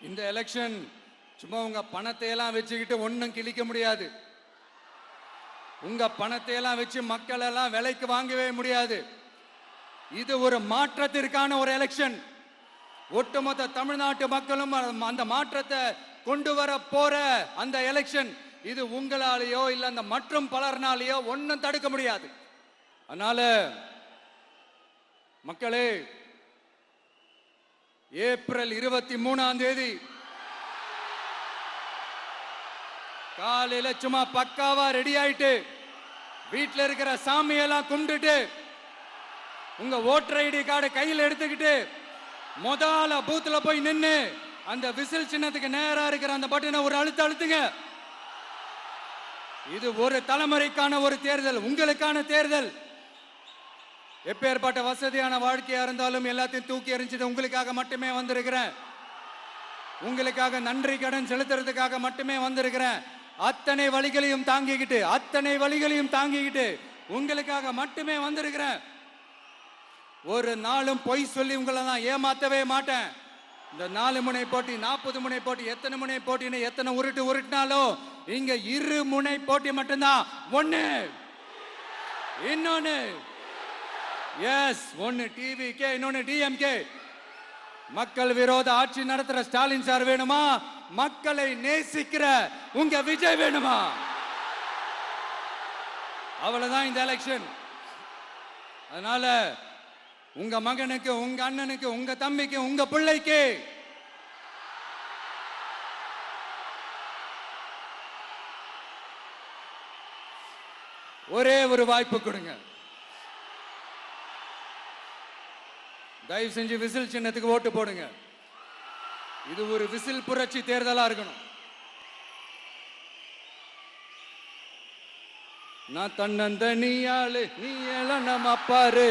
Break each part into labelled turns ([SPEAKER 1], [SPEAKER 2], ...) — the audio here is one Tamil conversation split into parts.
[SPEAKER 1] இந்த எலெக்ஷன் சும்மா உங்க பணத்தை எல்லாம் வச்சுக்கிட்டு ஒன்னும் கிழிக்க முடியாது. உங்க பணத்தை எல்லாம் வச்சு மக்கள் எல்லாம் விலைக்கு வாங்கவே முடியாது. இது ஒரு மாற்றத்திற்கான ஒரு எலெக்ஷன். ஒட்டுமொத்த தமிழ்நாட்டு மக்களும் அந்த மாற்றத்தை கொண்டு வர போற அந்த எலெக்ஷன். இது உங்களாலேயோ இல்ல அந்த மற்றும் பலர்னாலேயோ ஒன்னும் தடுக்க முடியாது. அதனால மக்களே, ஏப்ரல் 23ஆம் தேதி காலையில சும்மா பக்காவா ரெடி ஆயிட்டு வீட்டில் இருக்கிற சாமியெல்லாம் கும்பிட்டுட்டு உங்க ஓட்டர் ஐடி கார்டு கையில் எடுத்துக்கிட்டு முதல்ல பூத்துல போய் நின்று அந்த விசில் சின்னத்துக்கு நேரா இருக்கிற அந்த பட்டனை ஒரு அழுத்துங்க. இது ஒரு தலைமுறைக்கான ஒரு தேர்தல், உங்களுக்கான தேர்தல். எப்பேற்பட்ட வசதியான வாழ்க்கையா இருந்தாலும் எல்லாத்தையும் தூக்கி எறிஞ்சிட்டு உங்களுக்காக மட்டுமே வந்திருக்கிறேன். உங்களுக்காக நன்றி கடன் செலுத்துறதுக்காக மட்டுமே வந்திருக்கிறேன். அத்தனை வழிகளையும் தாங்கிக்கிட்டு உங்களுக்காக மட்டுமே வந்திருக்கிறேன். ஒரு நாளும் பொய் சொல்லி உங்களை நான் ஏமாத்தவே மாட்டேன். இந்த 4 முனை போட்டி, 40 முனை போட்டி, எத்தனை முனை போட்டின்னு எத்தனை உருட்டினாலும் இங்க 2 முனை போட்டி மட்டும்தான். ஒன்னு இன்னொன்னு எஸ், ஒன்னு டிவிகே, இன்னொன்னு டிஎம்கே. மக்கள் விரோத ஆட்சி நடத்துற ஸ்டாலின் சார் வேணுமா? மக்களை நேசிக்கிற உங்க விஜய் வேணுமா? அவ்வளவுதான் இந்த எலெக்ஷன். அதனால உங்க மகனுக்கு, உங்க அண்ணனுக்கு, உங்க தம்பிக்கு, உங்க பிள்ளைக்கு ஒரே ஒரு வாய்ப்பு கொடுங்க. தயவு செஞ்சு விசில் சின்னத்துக்கு ஓட்டு போடுங்க. இது ஒரு விசில் புரட்சி தேர்தலா இருக்கணும். நான் தன்னந்தனியாளு, நீ எல்லாம் நம்ம அப்பாரு,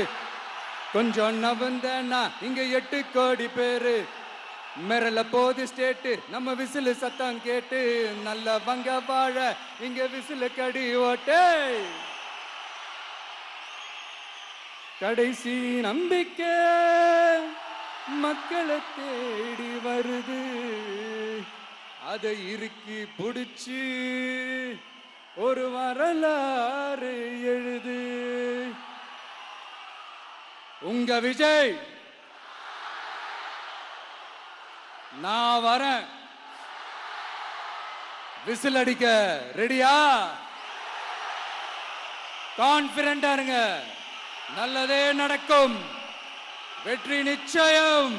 [SPEAKER 1] கொஞ்சம் நவந்தனா இங்க 8 கோடி பேரு, மிரல போது ஸ்டேட்டு நம்ம விசில் சத்தம் கேட்டு, நல்ல வங்க வாழ இங்க விசில் கடி ஓட்டே. கடைசி நம்பிக்கை மக்களை தேடி வருது, அதை இறுக்கி புடிச்சு ஒரு வரலாறு எழுது. உங்க விஜய், நான் வரேன். விசில் அடிக்க ரெடியா? கான்பிடண்டா இருங்க. நல்லதே நடக்கும். வெற்றி நிச்சயம்.